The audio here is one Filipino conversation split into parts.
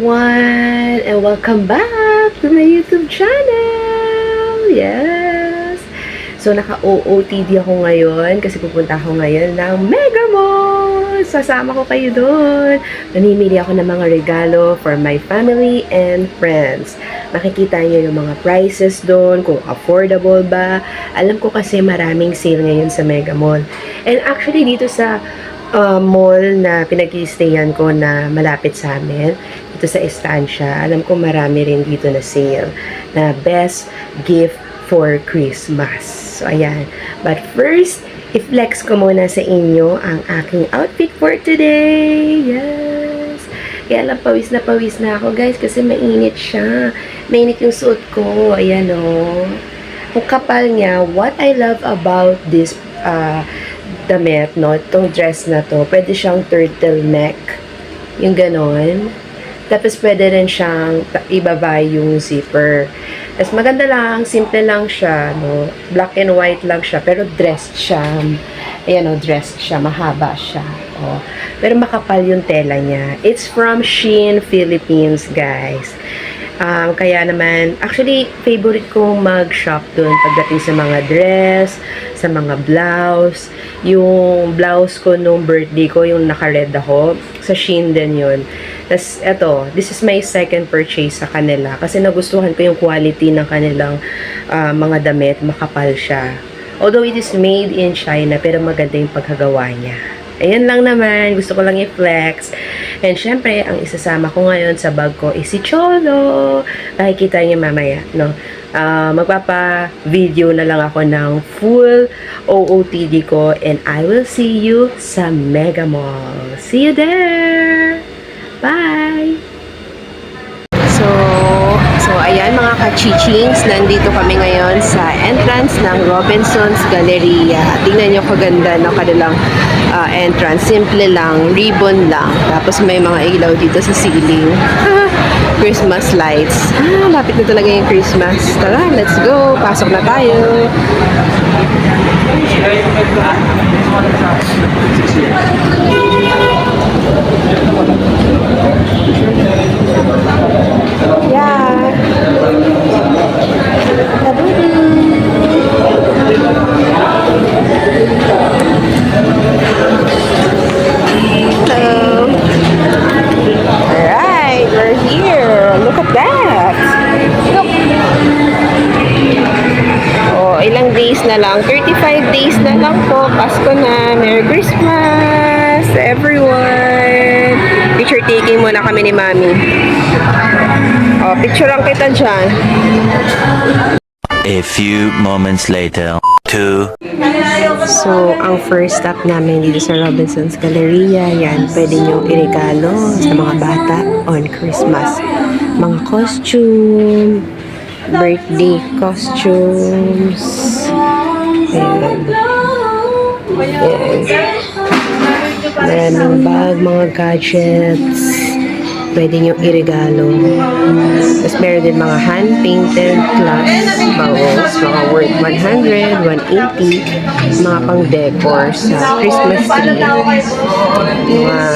everyone, and welcome back to my YouTube channel. Yes. So naka-OOTD ako ngayon kasi pupunta ako ngayon ng Mega Mall. Sasama ko kayo doon. Namimili ako ng mga regalo for my family and friends. Makikita niyo yung mga prices doon, kung affordable ba. Alam ko kasi maraming sale ngayon sa Mega Mall. And actually dito sa mall na pinag-i-stayan ko na malapit sa amin, dito sa Estancia, alam ko marami rin dito na sale na best gift for Christmas. So, ayan. But first, i-flex ko muna sa inyo ang aking outfit for today. Yes! Kaya lang pawis na ako, guys, kasi mainit siya. Mainit yung suot ko. Ayan, o. Ang kapal niya, what I love about this damit, no? Itong dress na to, pwede siyang turtleneck. Yung ganon. Tapos, pwede rin siyang ibaba yung zipper. Tapos, maganda lang, simple lang siya, no? Black and white lang siya, pero dressed siya. Ayan, no? Dressed siya, mahaba siya. Oh. Pero makapal yung tela niya. It's from Shein, Philippines, guys. Kaya naman, actually, favorite kong mag-shop dun pagdating sa mga dress, sa mga blouse. Yung blouse ko nung birthday ko, yung naka-red ako, sa Shein din yun. Tapos, eto, this is my second purchase sa kanila. Kasi nagustuhan ko yung quality ng kanilang mga damit, makapal siya. Although it is made in China, pero maganda yung pagkagawa niya. Ayan lang naman, gusto ko lang i-flex. And syempre, ang isasama ko ngayon sa bag ko is si Cholo. Makikita niyo mamaya, no? Magpapa-video na lang ako ng full OOTD ko and I will see you sa Mega Mall. See you there! Bye! So ayan mga ka-chichings, nandito kami ngayon sa entrance ng Robinsons Galleria. Tingnan nyo kaganda ng kanilang entrance. Simple lang, ribbon lang. Tapos may mga ilaw dito sa ceiling. Christmas lights. Lapit na talaga yung Christmas. Tara, let's go. Pasok na tayo. Yeah. Hello. Alright, we're here. Look at that. Look. Oh, ilang days na lang. 35 days na lang po. Pasko na. Merry Christmas, everyone. Picture taking muna kami ni Mami. Oh, picturean kita dyan. A few moments later. So, ang first stop namin dito sa Robinsons Galleria, yan, pwede nyo iregalo sa mga bata on Christmas. Mga costume, birthday costumes, ayan. Ayan. Maraming bag, mga gadgets, pwede nyo iregalo. Tapos meron din mga hand-painted cloths, bowls, mga worth 100, 180, mga pang-decor sa Christmas tree. Mga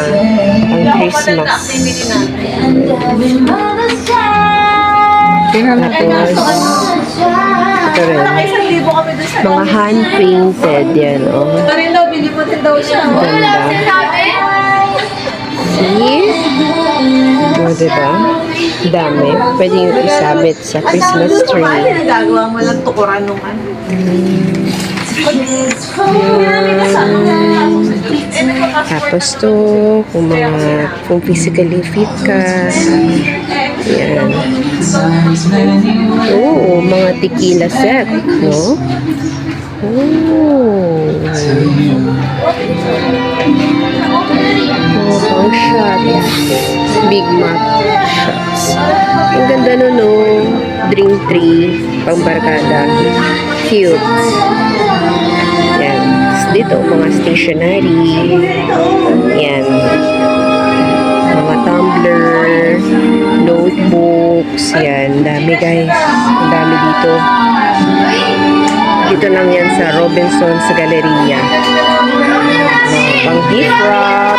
pang-Christmas. Tapos, ito rin. Mga hand-painted yan, oh. Ganda. See? O, diba? Dami. Pwede yung isabit sa Christmas tree. Nagagawa mo lang tukuran nung ano. Tapos to, kung physically fit ka. Yan. Oo, mga tequila set, no? Oo. Pang shots. Big Mac shots. Ang ganda nun, no? Drink tree. Pang barkada. Cute. Yan. Dito, mga stationery. Yan. Mga tumbler. Notebooks. Yan. Dami, guys. Ang dami dito. Dito lang yan sa Robinsons Galleria. pang beef wrap.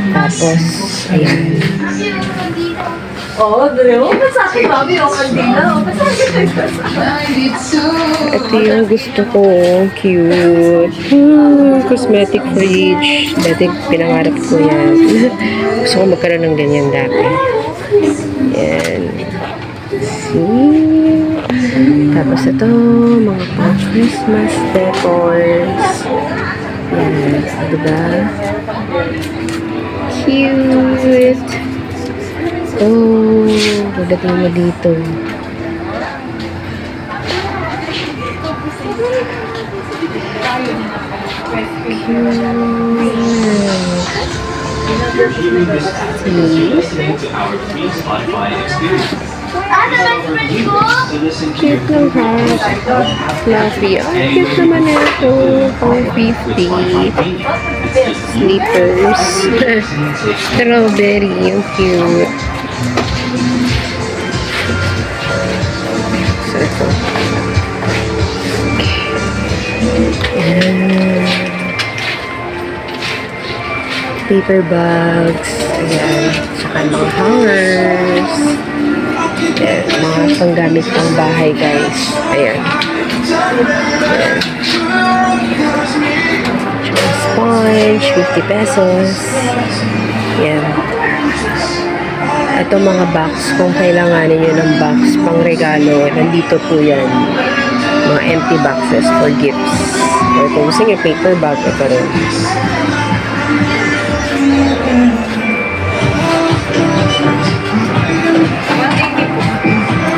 Tapos, ayan. Oo, Drew. Ba't sa akin, mami? O, kandila. O, ba't sa akin? Ito yung gusto ko. Cute. Cosmetic fridge. Dati pinangarap ko yan. Gusto ko magkaroon ng ganyan dati. Yan. See? Tapos ito, mga pang Christmas decors. Yan. Diba? Cute. Oh, pagdating mo dito. Cute lang ha. Fluffy. Oh, cute naman ito. Pang 50. Slippers. Strawberry. Yung cute. So, ito. Ayan. Paper bags. Ayan. Saka mga hangers. Ayan. Mga panggamit pang bahay, guys. Ayan. Ayan. Tsaka sponge. 50 pesos. Ayan. Ito mga box. Kung kailanganin nyo ng box pang regalo, nandito po yan. Mga empty boxes for gifts. Or kung gusto nyo paper bag, ito rin.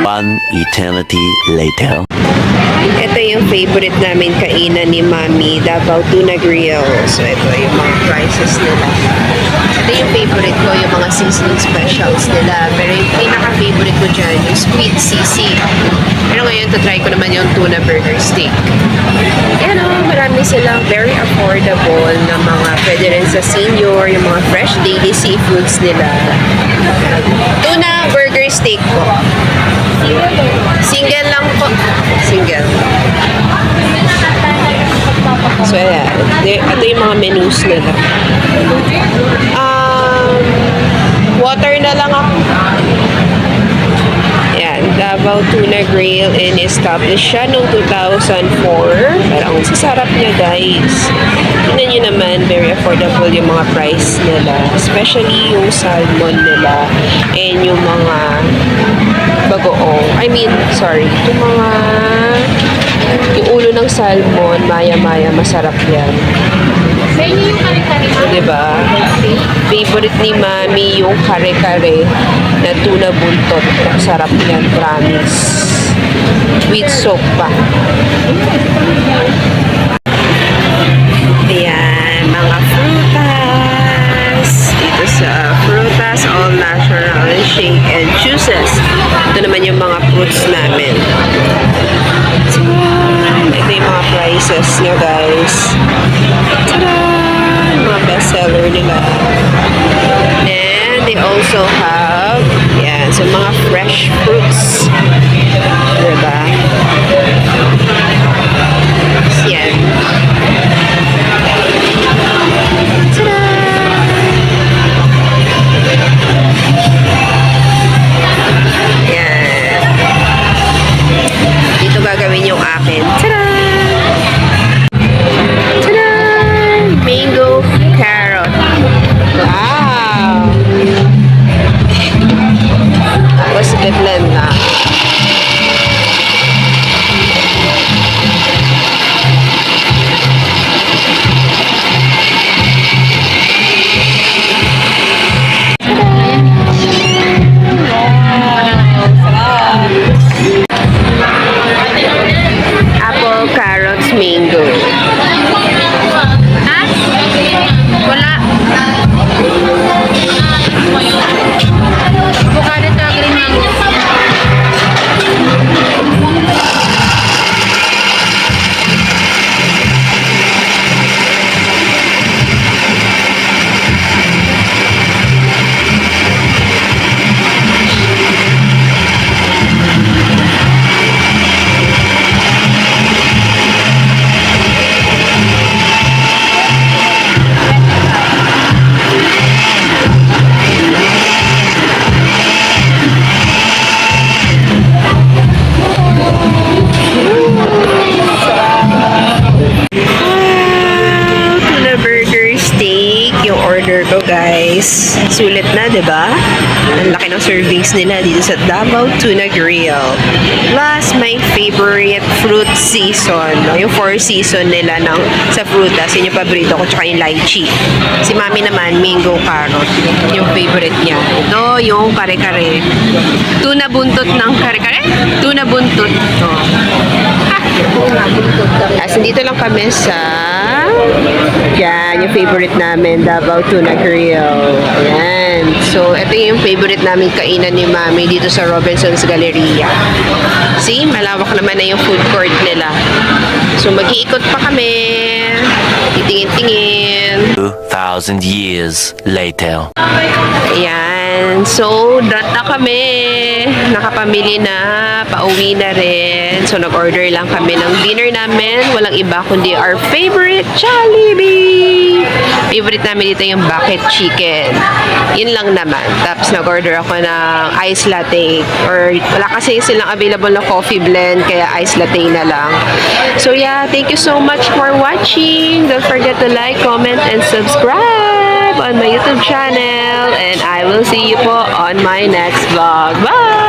One eternity later. Ito yung favorite namin kainan ni Mami, Davao Tuna Grill. So, ito yung mga prices nila. Ito yung favorite ko, yung mga seasoning specials nila. Pero yung pinaka-favorite ko dyan, yung squid sisig. Pero ngayon, try ko naman yung tuna burger steak. Yan o, marami silang very affordable na mga pwede rin sa senior, yung mga fresh daily seafoods nila. Tuna burger steak po. Single lang po. Single. So, ayan. Ito yung mga menus nila. Water na lang ako. Ayan. Davao Tuna Grill and established siya noong 2004. Pero ang sasarap niya, guys. Tingnan nyo naman, very affordable yung mga price nila. Especially yung salmon nila and yung mga bagoong. Yung ulo ng salmon, maya-maya, masarap yan. Sa inyo yung kare-kare, ma'am? Diba? Favorite ni Mami yung kare-kare na tuna buntot. Sarap yan, promise. With soup pa. Ayan, mga frutas. Dito sa frutas, all natural shake and juices. Ito naman yung mga fruits namin. Ito yung mga prices nyo, guys. Tada! Mga bestseller nila. And they also have, yan, so mga fresh fruits. Diba? Yan. Tada! Yan. Dito gagawin yung akin. Tada! Tada! Mango carrot. Wow! Tapos ibiglan na. sulit na, di ba? Ang laki ng servings nila dito sa Davao Tuna Grill. Plus, my favorite fruit season. No? Yung 4 season nila sa frutas. Yun yung paborito ko, tsaka yung lychee. Si Mami naman, mango carrot. Yung favorite niya. Ito, yung kare-kare. Tuna buntot ng kare-kare? Tuna buntot. Oh. As dito lang kami sa yan, yung favorite namin, Davao Tuna Grill. Ayan. So, ito yung favorite namin kainan ni Mami dito sa Robinson's Galleria. See, malawak naman na yung food court nila. So, mag-iikot pa kami. Titingin-tingin. 2,000 years later. Ayan. So, done na kami. Nakapamili na. Pauwi na rin. So, nag-order lang kami ng dinner namin. Walang iba kundi our favorite Jollibee. Favorite namin dito yung bucket chicken. Yun lang naman. Tapos, nag-order ako ng ice latte. Or, wala kasi silang available na coffee blend. Kaya, ice latte na lang. So, yeah. Thank you so much for watching. Don't forget to like, comment, and subscribe on my YouTube channel. And I will see you po on my next vlog. Bye!